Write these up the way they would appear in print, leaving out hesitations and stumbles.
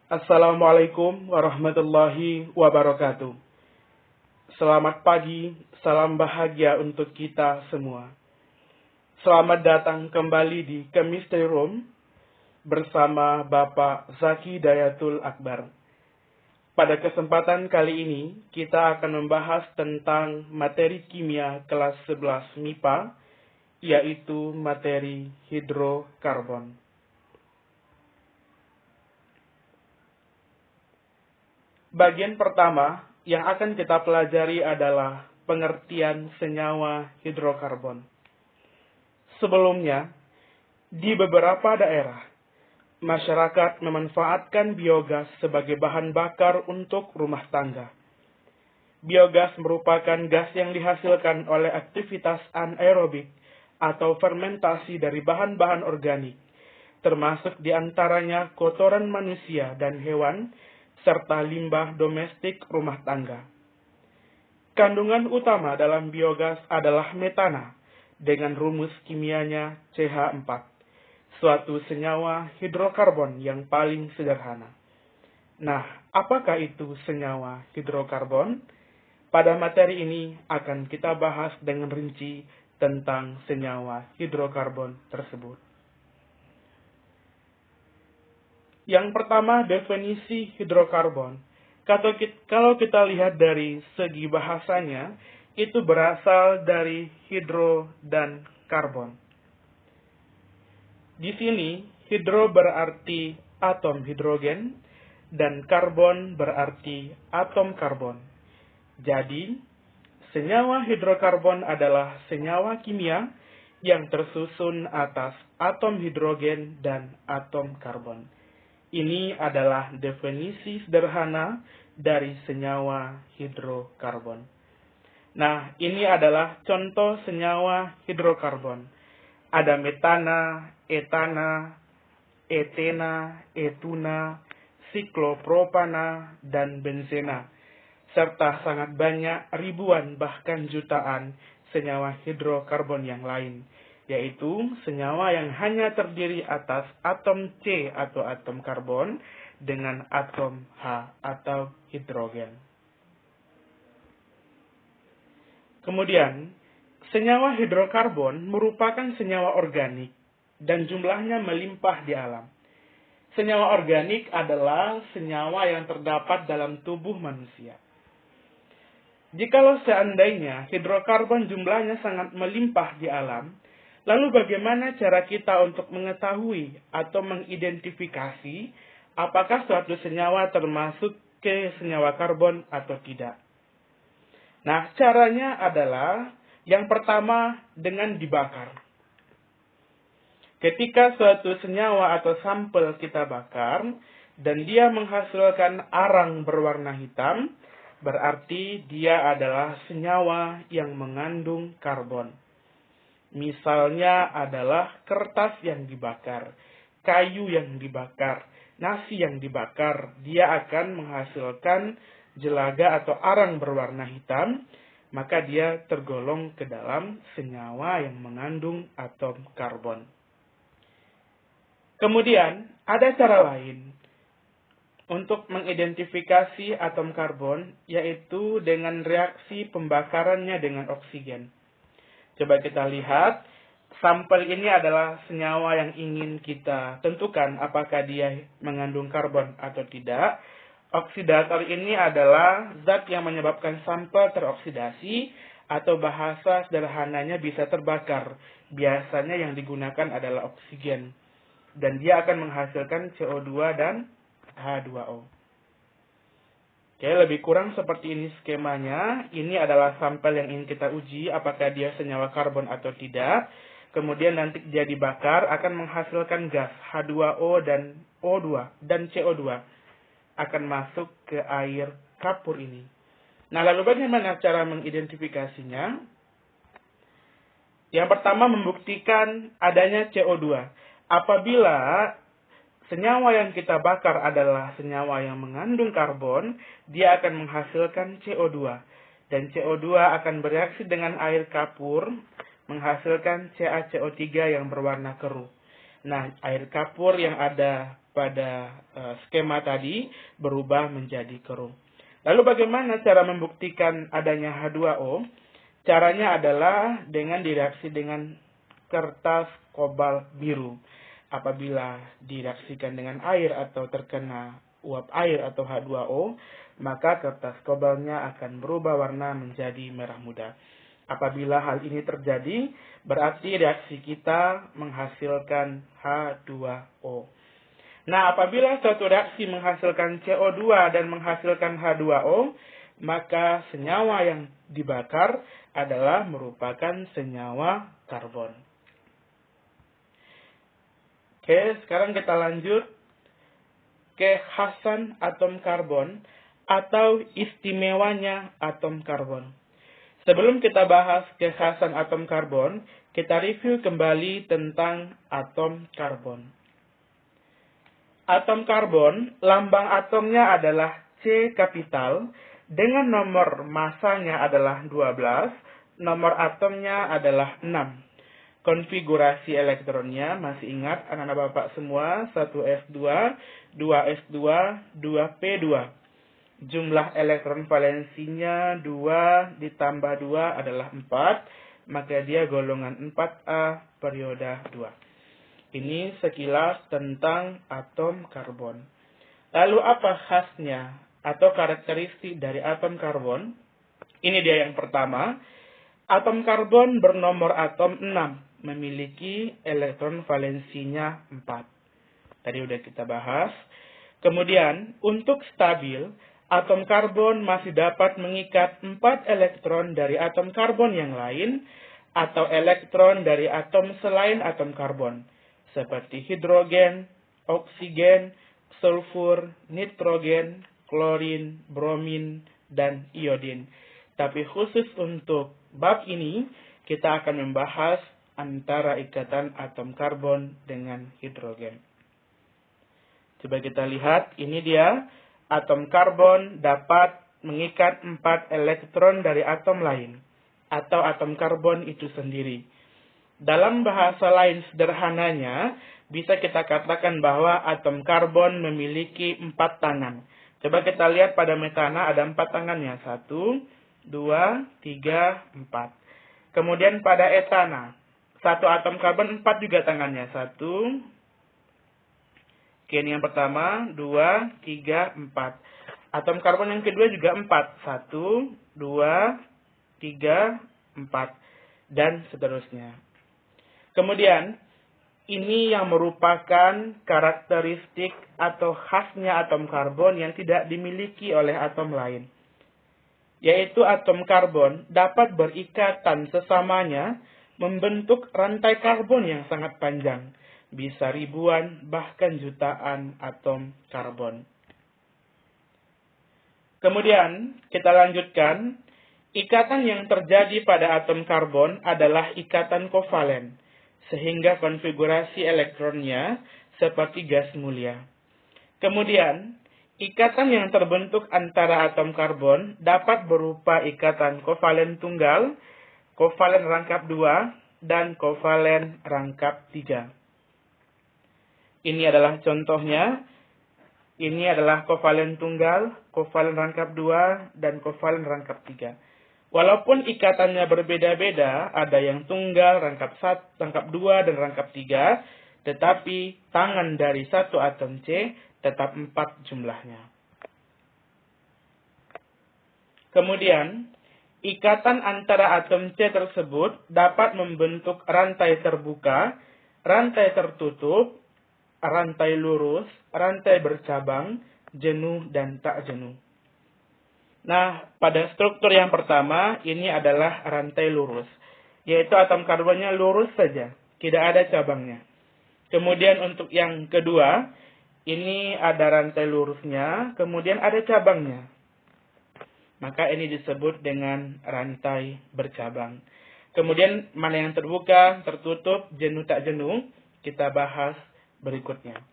Assalamualaikum warahmatullahi wabarakatuh. Selamat pagi, salam bahagia untuk kita semua. Selamat datang kembali di Chemistry Room bersama Bapak Zaki Dayatul Akbar. Pada kesempatan kali ini, kita akan membahas tentang materi kimia kelas 11 MIPA, yaitu materi hidrokarbon. Bagian pertama yang akan kita pelajari adalah pengertian senyawa hidrokarbon. Sebelumnya, di beberapa daerah, masyarakat memanfaatkan biogas sebagai bahan bakar untuk rumah tangga. Biogas merupakan gas yang dihasilkan oleh aktivitas anaerobik atau fermentasi dari bahan-bahan organik, termasuk diantaranya kotoran manusia dan hewan, serta limbah domestik rumah tangga. Kandungan utama dalam biogas adalah metana, dengan rumus kimianya CH4, suatu senyawa hidrokarbon yang paling sederhana. Nah, apakah itu senyawa hidrokarbon? Pada materi ini akan kita bahas dengan rinci tentang senyawa hidrokarbon tersebut. Yang pertama, definisi hidrokarbon. Kalau kita lihat dari segi bahasanya, itu berasal dari hidro dan karbon. Di sini, hidro berarti atom hidrogen, dan karbon berarti atom karbon. Jadi, senyawa hidrokarbon adalah senyawa kimia yang tersusun atas atom hidrogen dan atom karbon. Ini adalah definisi sederhana dari senyawa hidrokarbon. Nah, ini adalah contoh senyawa hidrokarbon. Ada metana, etana, etena, etuna, siklopropana, dan benzena, serta sangat banyak ribuan bahkan jutaan senyawa hidrokarbon yang lain, yaitu senyawa yang hanya terdiri atas atom C atau atom karbon dengan atom H atau hidrogen. Kemudian, senyawa hidrokarbon merupakan senyawa organik dan jumlahnya melimpah di alam. Senyawa organik adalah senyawa yang terdapat dalam tubuh manusia. Jikalau seandainya hidrokarbon jumlahnya sangat melimpah di alam, lalu bagaimana cara kita untuk mengetahui atau mengidentifikasi apakah suatu senyawa termasuk ke senyawa karbon atau tidak? Nah, caranya adalah yang pertama dengan dibakar. Ketika suatu senyawa atau sampel kita bakar dan dia menghasilkan arang berwarna hitam, berarti dia adalah senyawa yang mengandung karbon. Misalnya adalah kertas yang dibakar, kayu yang dibakar, nasi yang dibakar, dia akan menghasilkan jelaga atau arang berwarna hitam, maka dia tergolong ke dalam senyawa yang mengandung atom karbon. Kemudian, ada cara lain untuk mengidentifikasi atom karbon, yaitu dengan reaksi pembakarannya dengan oksigen. Coba kita lihat, sampel ini adalah senyawa yang ingin kita tentukan apakah dia mengandung karbon atau tidak. Oksidator ini adalah zat yang menyebabkan sampel teroksidasi atau bahasa sederhananya bisa terbakar. Biasanya yang digunakan adalah oksigen. Dan dia akan menghasilkan CO2 dan H2O. Oke, lebih kurang seperti ini skemanya. Ini adalah sampel yang ingin kita uji apakah dia senyawa karbon atau tidak. Kemudian nanti dia dibakar akan menghasilkan gas H2O dan O2 dan CO2 akan masuk ke air kapur ini. Nah, lalu bagaimana cara mengidentifikasinya? Yang pertama, membuktikan adanya CO2. Apabila senyawa yang kita bakar adalah senyawa yang mengandung karbon, dia akan menghasilkan CO2. Dan CO2 akan bereaksi dengan air kapur, menghasilkan CaCO3 yang berwarna keruh. Nah, air kapur yang ada pada skema tadi berubah menjadi keruh. Lalu bagaimana cara membuktikan adanya H2O? Caranya adalah dengan direaksi dengan kertas kobalt biru. Apabila direaksikan dengan air atau terkena uap air atau H2O, maka kertas kobaltnya akan berubah warna menjadi merah muda. Apabila hal ini terjadi, berarti reaksi kita menghasilkan H2O. Nah, apabila suatu reaksi menghasilkan CO2 dan menghasilkan H2O, maka senyawa yang dibakar adalah merupakan senyawa karbon. Oke, sekarang kita lanjut ke kekhasan atom karbon atau istimewanya atom karbon. Sebelum kita bahas kekhasan atom karbon, kita review kembali tentang atom karbon. Atom karbon, lambang atomnya adalah C kapital, dengan nomor masanya adalah 12, nomor atomnya adalah 6. Konfigurasi elektronnya, masih ingat anak-anak Bapak semua, 1s2, 2s2, 2p2. Jumlah elektron valensinya 2 ditambah 2 adalah 4, maka dia golongan 4A perioda 2. Ini sekilas tentang atom karbon. Lalu apa khasnya atau karakteristik dari atom karbon? Ini dia yang pertama. Atom karbon bernomor atom 6, memiliki elektron valensinya 4. Tadi udah kita bahas. Kemudian, untuk stabil, atom karbon masih dapat mengikat 4 elektron dari atom karbon yang lain atau elektron dari atom selain atom karbon, seperti hidrogen, oksigen, sulfur, nitrogen, klorin, bromin, dan iodin. Tapi khusus untuk bab ini, kita akan membahas antara ikatan atom karbon dengan hidrogen. Coba kita lihat, ini dia, atom karbon dapat mengikat 4 elektron dari atom lain, atau atom karbon itu sendiri. Dalam bahasa lain sederhananya, bisa kita katakan bahwa atom karbon memiliki 4 tangan. Coba kita lihat pada metana ada 4 tangannya. 1, 2, 3, 4. Kemudian pada etana, satu atom karbon 4 juga tangannya. 1, oke, ini yang pertama, 2, 3, 4. Atom karbon yang kedua juga 4. 1, 2, 3, 4. Dan seterusnya. Kemudian, ini yang merupakan karakteristik atau khasnya atom karbon yang tidak dimiliki oleh atom lain. Yaitu atom karbon dapat berikatan sesamanya membentuk rantai karbon yang sangat panjang. Bisa ribuan, bahkan jutaan atom karbon. Kemudian, kita lanjutkan. Ikatan yang terjadi pada atom karbon adalah ikatan kovalen, sehingga konfigurasi elektronnya seperti gas mulia. Kemudian, ikatan yang terbentuk antara atom karbon dapat berupa ikatan kovalen tunggal, kovalen rangkap 2, dan kovalen rangkap 3. Ini adalah contohnya. Ini adalah kovalen tunggal, kovalen rangkap 2, dan kovalen rangkap 3. Walaupun ikatannya berbeda-beda, ada yang tunggal, rangkap 2, dan rangkap 3, tetapi tangan dari satu atom C tetap 4 jumlahnya. Kemudian, ikatan antara atom C tersebut dapat membentuk rantai terbuka, rantai tertutup, rantai lurus, rantai bercabang, jenuh, dan tak jenuh. Nah, pada struktur yang pertama, ini adalah rantai lurus. Yaitu atom karbonnya lurus saja, tidak ada cabangnya. Kemudian untuk yang kedua, ini ada rantai lurusnya, kemudian ada cabangnya. Maka ini disebut dengan rantai bercabang. Kemudian mana yang terbuka, tertutup, jenuh tak jenuh, kita bahas berikutnya.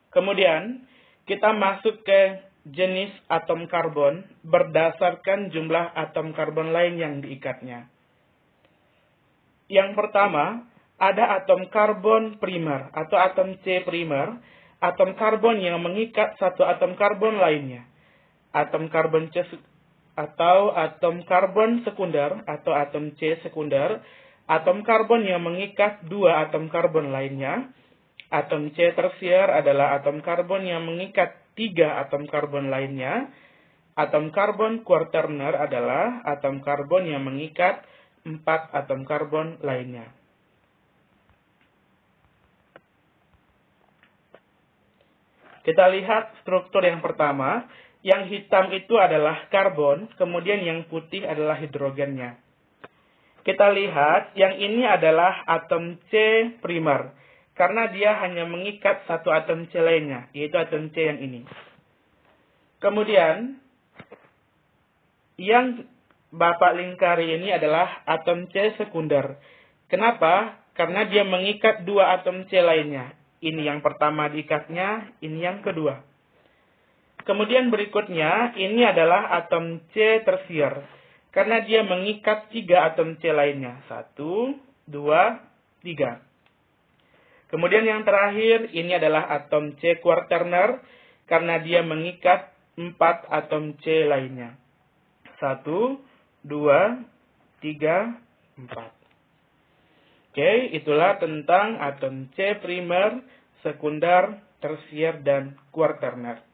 Kemudian, kita masuk ke jenis atom karbon berdasarkan jumlah atom karbon lain yang diikatnya. Yang pertama, ada atom karbon primer atau atom C primer, atom karbon yang mengikat satu atom karbon lainnya. Atom karbon C atau atom karbon sekunder atau atom C sekunder, atom karbon yang mengikat dua atom karbon lainnya. Atom C tersier adalah atom karbon yang mengikat tiga atom karbon lainnya. Atom karbon kuaterner adalah atom karbon yang mengikat 4 atom karbon lainnya. Kita lihat struktur yang pertama. Yang hitam itu adalah karbon, kemudian yang putih adalah hidrogennya. Kita lihat yang ini adalah atom C primer, karena dia hanya mengikat satu atom C lainnya, yaitu atom C yang ini. Kemudian, yang Bapak lingkari ini adalah atom C sekunder. Kenapa? Karena dia mengikat dua atom C lainnya. Ini yang pertama diikatnya, ini yang kedua. Kemudian berikutnya, ini adalah atom C tersier. Karena dia mengikat tiga atom C lainnya. 1, 2, 3. Kemudian yang terakhir, ini adalah atom C kuaterner. Karena dia mengikat 4 atom C lainnya. 1, 2, 3, 4. Oke, itulah tentang atom C primer, sekunder, tersier, dan kuaterner.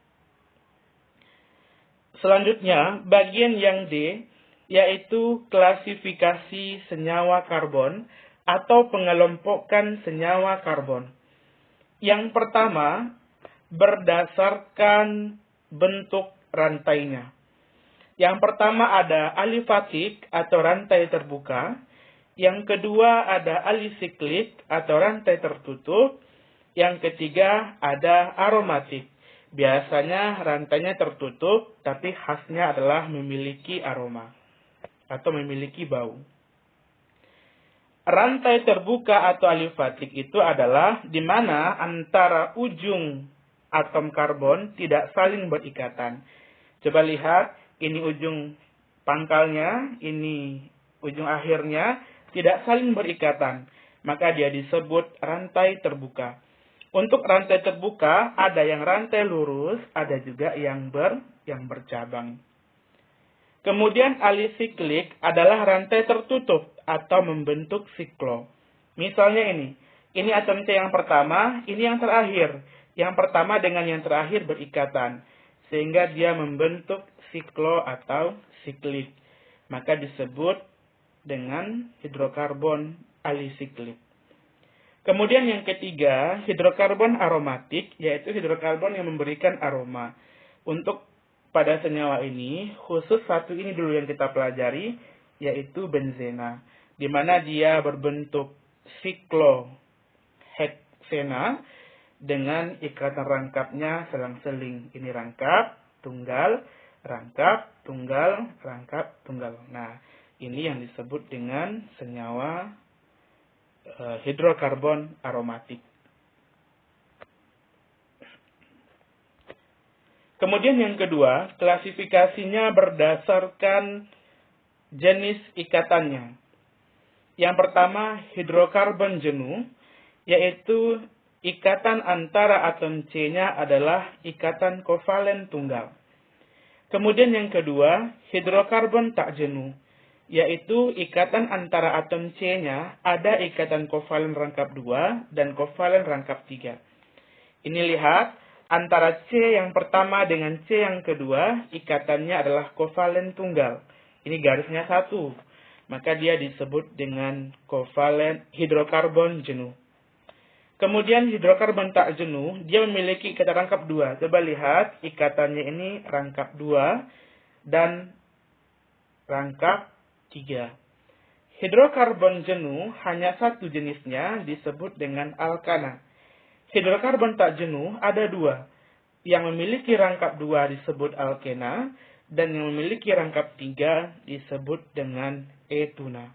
Selanjutnya, bagian yang D, yaitu klasifikasi senyawa karbon atau pengelompokan senyawa karbon. Yang pertama, berdasarkan bentuk rantainya. Yang pertama ada alifatik atau rantai terbuka. Yang kedua ada alisiklik atau rantai tertutup. Yang ketiga ada aromatik. Biasanya rantainya tertutup, tapi khasnya adalah memiliki aroma atau memiliki bau. Rantai terbuka atau alifatik itu adalah di mana antara ujung atom karbon tidak saling berikatan. Coba lihat, ini ujung pangkalnya, ini ujung akhirnya tidak saling berikatan. Maka dia disebut rantai terbuka. Untuk rantai terbuka, ada yang rantai lurus, ada juga yang bercabang. Kemudian alisiklik adalah rantai tertutup atau membentuk siklo. Misalnya ini atom C yang pertama, ini yang terakhir. Yang pertama dengan yang terakhir berikatan, sehingga dia membentuk siklo atau siklik. Maka disebut dengan hidrokarbon alisiklik. Kemudian yang ketiga, hidrokarbon aromatik, yaitu hidrokarbon yang memberikan aroma. Untuk pada senyawa ini, khusus satu ini dulu yang kita pelajari, yaitu benzena. Di mana dia berbentuk sikloheksena dengan ikatan rangkapnya selang-seling. Ini rangkap, tunggal, rangkap, tunggal, rangkap, tunggal. Nah, ini yang disebut dengan senyawa hidrokarbon aromatik. Kemudian yang kedua, klasifikasinya berdasarkan jenis ikatannya. Yang pertama, hidrokarbon jenuh, yaitu ikatan antara atom C-nya adalah ikatan kovalen tunggal. Kemudian yang kedua, hidrokarbon tak jenuh, yaitu ikatan antara atom C-nya ada ikatan kovalen rangkap 2 dan kovalen rangkap 3. Ini lihat, antara C yang pertama dengan C yang kedua, ikatannya adalah kovalen tunggal. Ini garisnya 1. Maka dia disebut dengan kovalen hidrokarbon jenuh. Kemudian hidrokarbon tak jenuh, dia memiliki ikatan rangkap 2. Coba lihat, ikatannya ini rangkap 2 dan rangkap 3. Hidrokarbon jenuh hanya satu jenisnya disebut dengan alkana. Hidrokarbon tak jenuh ada 2. Yang memiliki rangkap 2 disebut alkena dan yang memiliki rangkap 3 disebut dengan etuna.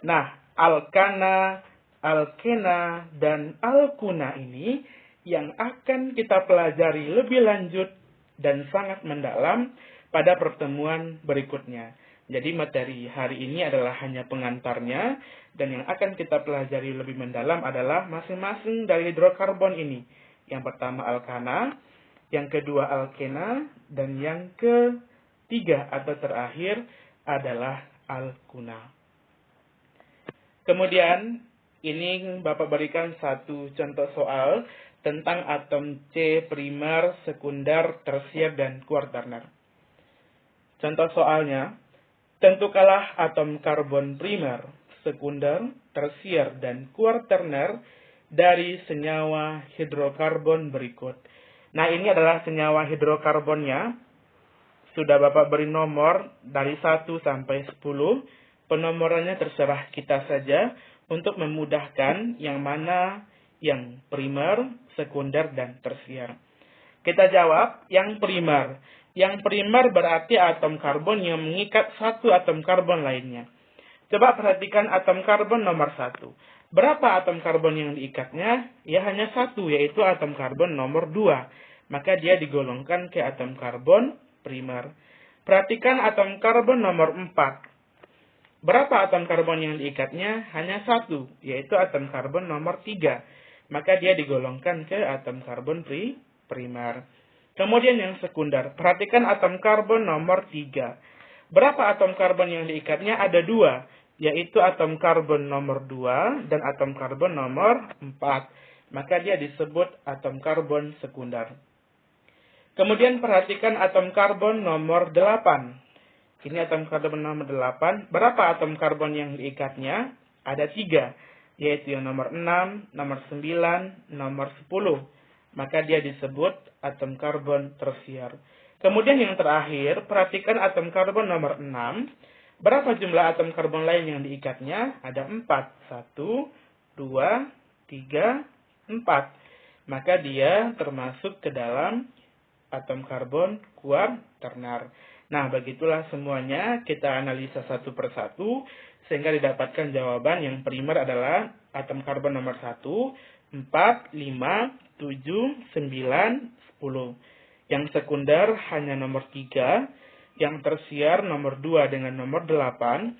Nah, alkana, alkena, dan alkuna ini yang akan kita pelajari lebih lanjut dan sangat mendalam pada pertemuan berikutnya. Jadi materi hari ini adalah hanya pengantarnya, dan yang akan kita pelajari lebih mendalam adalah masing-masing dari hidrokarbon ini. Yang pertama alkana, yang kedua alkena, dan yang ketiga atau terakhir adalah alkuna. Kemudian, ini Bapak berikan satu contoh soal tentang atom C primer, sekunder, tersier, dan kuarterner. Contoh soalnya, tentukanlah atom karbon primer, sekunder, tersier, dan kuarterner dari senyawa hidrokarbon berikut. Nah, ini adalah senyawa hidrokarbonnya. Sudah Bapak beri nomor dari 1 sampai 10. Penomorannya terserah kita saja untuk memudahkan yang mana yang primer, sekunder, dan tersier. Kita jawab yang primer. Yang primer berarti atom karbon yang mengikat satu atom karbon lainnya. Coba perhatikan atom karbon nomor 1. Berapa atom karbon yang diikatnya? Ya hanya satu, yaitu atom karbon nomor 2. Maka dia digolongkan ke atom karbon primer. Perhatikan atom karbon nomor 4. Berapa atom karbon yang diikatnya? Hanya satu, yaitu atom karbon nomor 3. Maka dia digolongkan ke atom karbon primer. Kemudian yang sekunder. Perhatikan atom karbon nomor 3. Berapa atom karbon yang diikatnya? Ada 2, yaitu atom karbon nomor 2 dan atom karbon nomor 4. Maka dia disebut atom karbon sekunder. Kemudian perhatikan atom karbon nomor 8. Ini atom karbon nomor 8. Berapa atom karbon yang diikatnya? Ada 3, yaitu yang nomor 6, nomor 9, nomor 10. Maka dia disebut atom karbon tersier. Kemudian yang terakhir, perhatikan atom karbon nomor 6. Berapa jumlah atom karbon lain yang diikatnya? Ada 4. 1, 2, 3, 4. Maka dia termasuk ke dalam atom karbon kuarterner. Nah, begitulah semuanya kita analisa satu persatu sehingga didapatkan jawaban. Yang primer adalah atom karbon nomor 1, 4, 5, 7, 9, 10. Yang sekunder hanya nomor 3, yang tersier nomor 2 dengan nomor 8,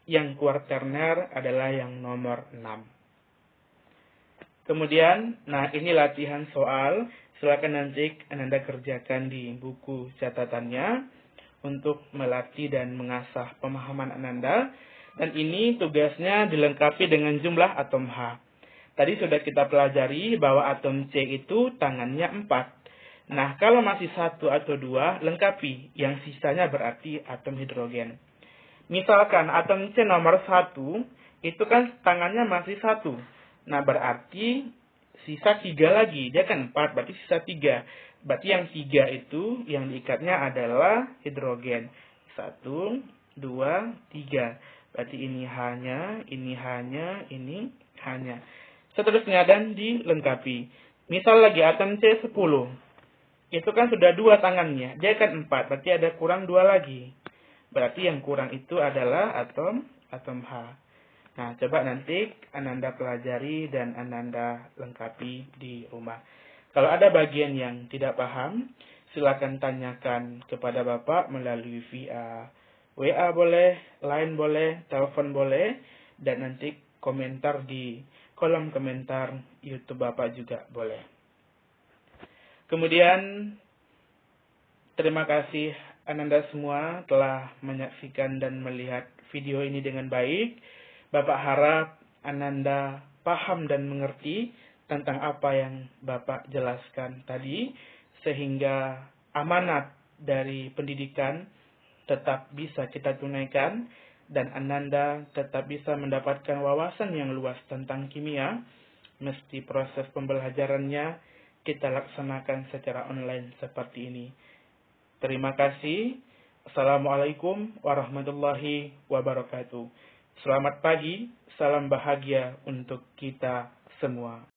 yang kuarterner adalah yang nomor 6. Kemudian, nah ini latihan soal. Silakan nanti Anda kerjakan di buku catatannya untuk melatih dan mengasah pemahaman Anda. Dan ini tugasnya dilengkapi dengan jumlah atom H. Tadi sudah kita pelajari bahwa atom C itu tangannya 4. Nah, kalau masih 1 atau 2, lengkapi. Yang sisanya berarti atom hidrogen. Misalkan atom C nomor 1, itu kan tangannya masih 1. Nah, berarti sisa 3 lagi. Dia kan 4, berarti sisa 3. Berarti yang 3 itu yang diikatnya adalah hidrogen. 1, 2, 3. Berarti ini hanya, ini hanya, ini hanya. Seterusnya dan dilengkapi. Misal lagi atom C10. Itu kan sudah 2 tangannya. Dia kan 4, berarti ada kurang 2 lagi. Berarti yang kurang itu adalah atom H. Nah, coba nanti Ananda pelajari dan Ananda lengkapi di rumah. Kalau ada bagian yang tidak paham, silakan tanyakan kepada Bapak melalui via WA boleh, Line boleh, telepon boleh, dan nanti komentar di kolom komentar YouTube Bapak juga boleh. Kemudian, terima kasih Ananda semua telah menyaksikan dan melihat video ini dengan baik. Bapak harap Ananda paham dan mengerti tentang apa yang Bapak jelaskan tadi, sehingga amanat dari pendidikan tetap bisa kita tunaikan, dan Ananda tetap bisa mendapatkan wawasan yang luas tentang kimia, meski proses pembelajarannya kita laksanakan secara online seperti ini. Terima kasih. Assalamualaikum warahmatullahi wabarakatuh. Selamat pagi, salam bahagia untuk kita semua.